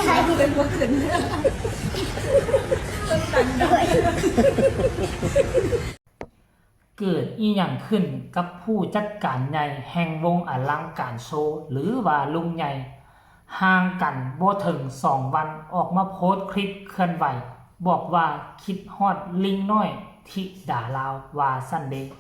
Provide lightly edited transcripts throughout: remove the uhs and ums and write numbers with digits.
ใช่เป็นบ่ขึ้นต้นตันด้วย เกิดอีหยังขึ้นกับผู้จัดการใหญ่แห่งวงอลังการโชว์หรือว่าลุงใหญ่ห่างกันบ่ถึง2 วันออกมาโพสต์คลิปเคลื่อนไหวบอกว่าคิดฮอดลิงน้อยที่ด่าลาวว่าซันเดย์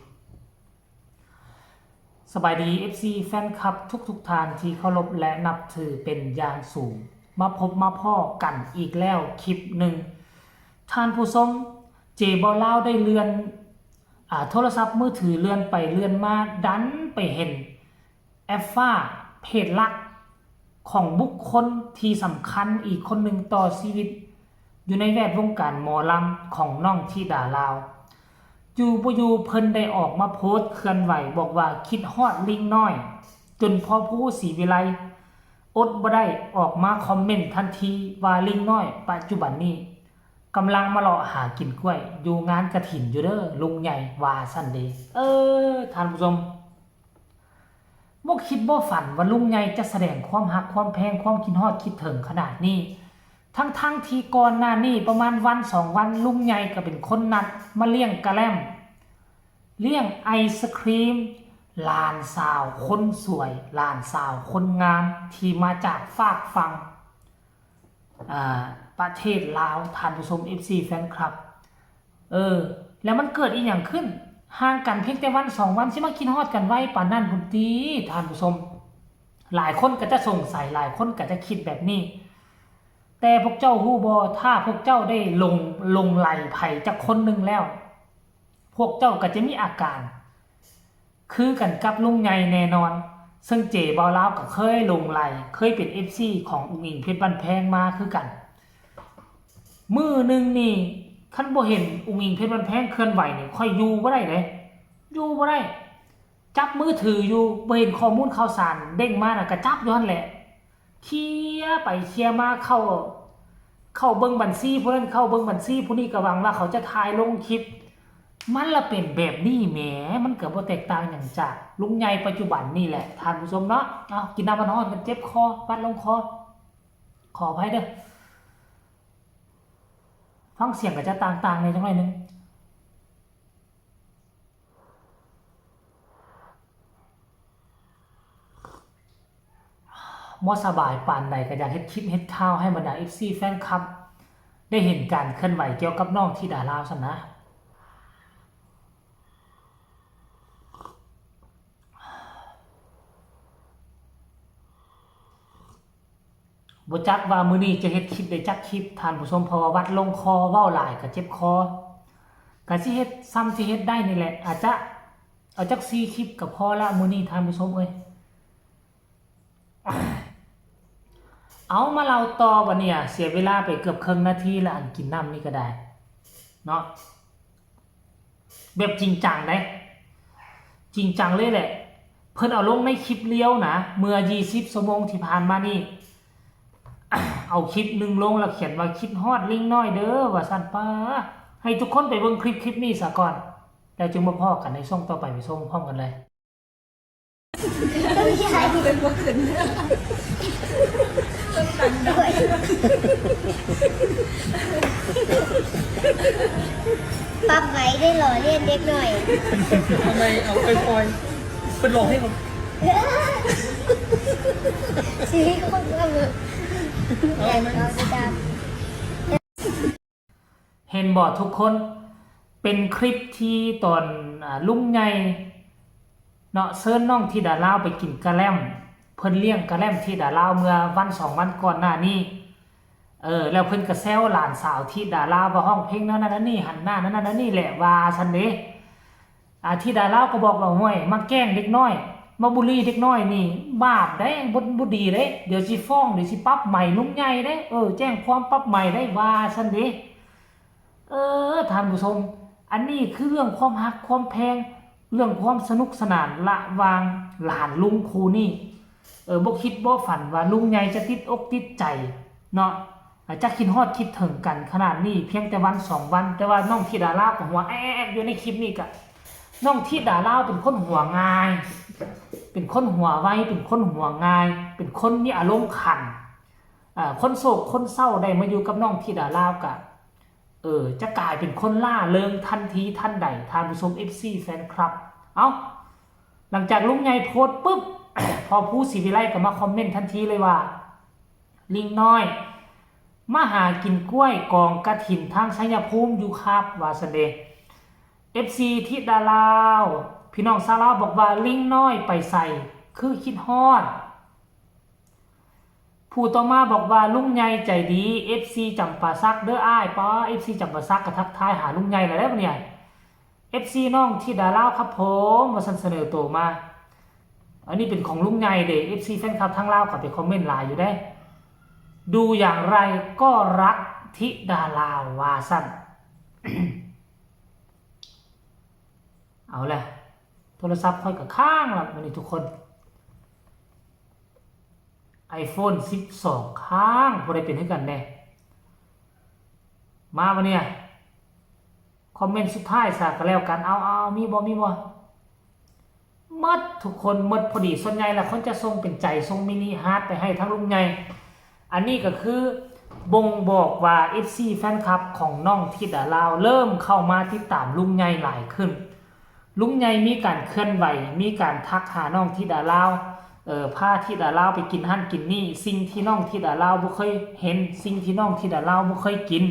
สบายดี FC แฟนคลับทุกท่านที่เคารพและนับถือเป็นอย่างสูงมาพบมาพ่อกันอีกแล้วคลิปหนึ่งท่านผู้ชมเจบอลาวได้เลื่อนโทรศัพท์มือถือเลื่อนไปเลื่อนมาดันไปเห็นแอฟฟ้าเพจหลักของบุคคลที่สำคัญอีกคนหนึ่งต่อชีวิตอยู่ในแวดวงการหมอลำของน้องธิดาลาวอยู่บ่อยู่เพิ่นได้ออกมาโพสต์เคลื่อนไหวบอกว่าคิดฮอดลิงน้อยจนพอผู้ศรีวิไลอดบ่ได้ออกมาคอมเมนต์ทันทีว่าลิงน้อยปัจจุบันนี้กำลังมาเลาะหากินกล้วยอยู่งานกฐินอยู่เด้อลุงใหญ่วาซันเดย์ท่านผู้ชมบ่คิดบ่ฝันว่าลุงใหญ่จะแสดงความฮักความแพงความคิดฮอดคิดถึงขนาดนี้ทั้งที่ก่อนหน้านี้ประมาณวัน2 วันลุงใหญ่ก็เป็นคนนัดมาเลี้ยงกะแลมเลี้ยงไอศครีมหลานสาวคนสวยหลานสาวคนงามที่มาจากฝากฝั่งประเทศลาวท่านผู้ชม FC แฟนคลับแล้วมันเกิดอีกอย่างขึ้นห่างกันเพียงแต่วัน2 วันสิมาคิดฮอดกันไว้ปานนั้นพุ่นติท่านผู้ชมหลายคนก็จะสงสัยหลายคนก็จะคิดแบบนี้แต่พวกเจ้าฮู้บ่ถ้าพวกเจ้าได้ลงไหลไผจักคนหนึ่งแล้วพวกเจ้าก็จะมีอาการคือกันกับลุงใหญ่แน่นอนซึ่งเจบ่าวลาวก็เคยลงไหลเคยเป็น FC ของอุ้งอิงเพชรบ้านแพงมาคือกันมื้อนึงนี่คันบ่เห็นอุ้งอิงเพชรบ้านแพงเคลื่อนไหวนี่ค่อยอยู่บ่ได้เด้อยู่บ่ได้จับมือถืออยู่บ่เห็นข้อมูลข่าวสารเด้งมาน่ะก็จับย้อนแหละเคลียร์ไปเคลียร์มาเข้าเบิ่งบัญชีผู้นั้นเข้าเบิ่งบัญชีผู้นี้ก็หวังว่าเขาจะถ่ายลงคลิปมันละเป็นแบบนี้แหมมันก็บ่แตกต่างหยังจากลุงใหญ่ปัจจุบันนี่แหละท่านผู้ชมเนาะเอากินน้ำมันร้อนกันเจ็บคอปัดลงคอขออภัยเด้อฟังเสียงก็จะต่างๆในจังหน่อยนึงมอสบายปานใดก็อยากเฮ็ดคลิปเฮ็ดข่าวให้บรรดา FC แฟนคลับได้เห็นการเคลื่อนไหวเกี่ยวกับน้องธิดาลาวซั่นนะบ่จักว่ามื้อนี้จะเฮ็ดคลิปได้จักคลิปท่านผู้ชมเพราะว่าวัดลงคอเว้าหลายก็เจ็บคอก็สิเฮ็ดซ้ำสิเฮ็ดได้นี่แหละอาจจะเอาจัก4 คลิปก็พอละมื้อนี้ท่านผู้ชมเอ้ยเอามาเล่าต่อบัดเนี่ยเสียเวลาไปเกือบครึ่งนาทีละอันกินน้ำนี่ก็ได้เนาะแบบจริงจังได้จริงจังเลยแหละเพิ่นเอาลงในคลิปเลี้ยวนะเมื่อ20 ชั่วโมงที่ผ่านมานี่เอาคลิปนึงลงแล้วเขียนว่าคิดฮอดลิงน้อยเด้อว่าซั่นป้าให้ทุกคนไปเบิ่งคลิปนี้ซะก่อนแล้วจึงมาพ้อกันในช่องต่อไปไปส่งพร้อมกันเลยใช่เป็นบ่ขึ้นต้นตันด้วยปั๊บไว้ได้หล่อเลียนเด็กหน่อยทำไมเอาปล่อยเป็นหลอกให้ผมชีวิตคนก็มือแต่เราจะดเห็นบ่ทุกคนเป็นคลิปที่ตอนลุงใหญ่เนาะเชิญน้องธิดาลาวไปกินกะแลมเพิ่นเลี้ยงกะแลมธิดาลาวเมื่อวัน2 วันก่อนหน้านี้แล้วเพิ่นก็แซวหลานสาวธิดาลาวว่าห้องเพลงนั้นนั่นนี่หันหน้านั้นนี่แหละว่าซั่นเด้ธิดาลาวก็บอกว่าห้วยมาแกล้งเด็กน้อยมาบุลี่เด็กน้อยนี่บาปได้บ่ดีเด้เดี๋ยวสิฟ้องเดี๋ยวสิปรับใหม่ลุงใหญ่เด้แจ้งความปรับใหม่ได้ว่าซั่นเด้ท่านผู้ชมอันนี้คือเรื่องความฮักความแพงเรื่องความสนุกสนานละวางหลานลุงคู่นี่บ่คิดบ่ฝันว่าลุงใหญ่จะติดอกติดใจเนาะจะคิดฮอดคิดถึงกันขนาดนี้เพียงแต่วัน2 วันแต่ว่าน้องธิดาลาวก็หัวแอ๊กอยู่ในคลิปนี้ก็น้องธิดาลาวเป็นคนหัวง่ายเป็นคนหัวไวเป็นคนหัวง่ายเป็นคนมีอารมณ์ขัน คนโศกคนเศร้าได้มาอยู่กับน้องธิดาลาวกะจะกลายเป็นคนล่าเริงทันทีทันใดท่านผู้ชม FC แฟนคลับหลังจากลุงใหญ่โพสต์ปุ๊บ พอผู้ศิวิไลก็มาคอมเมนต์ทันทีเลยว่าลิงน้อยมาหากินกล้วยกองกระถินทางชัยภูมิอยู่ครับว่าซั่นเด้ FC ธิดาลาวพี่น้องชาวลาวบอกว่าลิงน้อยไปใส่คือคิดฮอดผู้ต่อมาบอกว่าลุงใหญ่ใจดี FC จำปาซักเด้ออ้ายป้า FC จำปาซักก็ทักทายหาลุงใหญ่แล้วเนี่ย FC น้องธิดาลาวครับผมมาเสนอตัวมาอันนี้เป็นของลุงใหญ่เด้ FC แฟนคลับทางลาวก็ไปคอมเมนต์หลายอยู่ได้ดูอย่างไรก็รักธิดาลาวว่าซั่น เอาแหละโทรศัพท์ค่อยกับข้างละวันนี้ทุกคน iPhone 12 ข้างพอได้เป็นให้กันแน่มาวันนี้คอมเมนต์สุดท้ายซะก็แล้วกันเอามีบ่หมดทุกคนหมดพอดีส่วนใหญ่แล้วคนจะส่งเป็นใจส่งมินิฮาร์ดไปให้ทั้งลุงใหญ่อันนี้ก็คือบ่งบอกว่า FC แฟนคลับของน้องธิดาลาวเริ่มเข้ามาติดตามลุงใหญ่หลายขึ้นลุงใหญ่มีการเคลื่อนไหวมีการทักหาน้องธิดาลาวพาธิดาลาวไปกินหั่นกินนี่สิ่งที่น้องธิดาลาวบ่เคยเห็นสิ่งที่น้องธิดาลาวบ่เคยกิน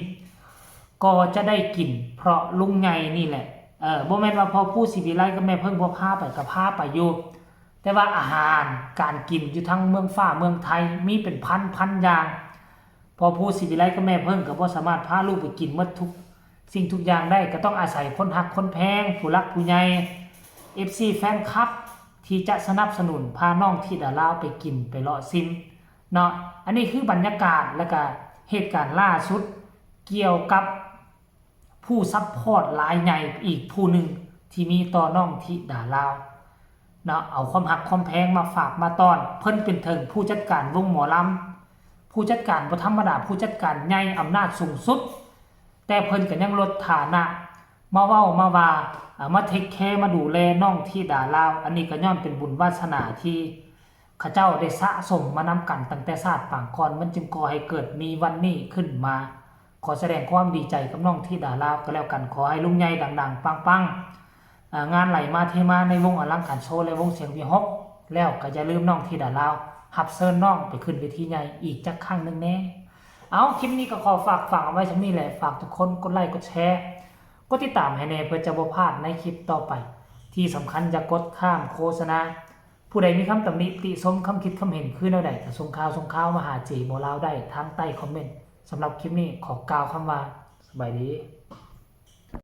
ก็จะได้กินเพราะลุงใหญ่นี่แหละบ่แม่นว่าพอผู้ศิวิไลกับแม่เพิ่งบ่พาไปก็พาไปอยู่แต่ว่าอาหารการกินอยู่ทั้งเมืองฟ้าเมืองไทยมีเป็นพันอย่างพอผู้ศิวิไลกับแม่เพิ่งก็บ่สามารถพาลูกไปกินหมดทุกสิ่งทุกอย่างได้ก็ต้องอาศัยคนฮักคนแพงผู้รักผู้ใหญ่ FC แฟนคลับที่จะสนับสนุนพาน้องธิดาลาวไปกินไปเลาะซิมเนาะอันนี้คือบรรยากาศและก็เหตุการณ์ล่าสุดเกี่ยวกับผู้ซัพพอร์ตรายใหญ่อีกผู้หนึ่งที่มีต่อน้องธิดาลาวเนาะเอาความหักความแพงมาฝากมาต้อนเพิ่นเป็นถึงผู้จัดการวงหมอลำผู้จัดการบ่ธรรมดาผู้จัดการใหญ่อำนาจสูงสุดแต่เพิ่นก็ยังลดฐานะมาเว้ามาว่ามาเทคแคร์มาดูแลน้องธิดาลาวอันนี้ก็ย้อนเป็นบุญวาสนาที่ข้าเจ้าได้สะสมมานำกันตั้งแต่ชาติปางก่อนมันจึงก่อให้เกิดมีวันนี้ขึ้นมาขอแสดงความดีใจกับน้องธิดาลาวก็แล้วกันขอให้ลุงใหญ่ดังๆปังๆงานไหลมาเทมาในวงอลังการโชว์และวงเสียงวิหกแล้วก็อย่าลืมน้องธิดาลาวหับเซิร์นน้องไปขึ้นเวทีใหญ่อีกจักครั้งนึงแน่เอาคลิปนี้ก็ขอฝากฝังเอาไว้ทั้งนี้แหละฝากทุกคนกดไลค์กดแชร์กดติดตามให้แน่เพื่อจะบ่พลาดในคลิปต่อไปที่สำคัญอย่ากดข้ามโฆษณาผู้ใดมีคำตำหนิติชมคำคิดคำเห็นคือแนวใดก็ส่งข่าวมาหาเจบ่ลาวได้ทางใต้คอมเมนต์สำหรับคลิปนี้ขอกล่าวคำว่าสบายดี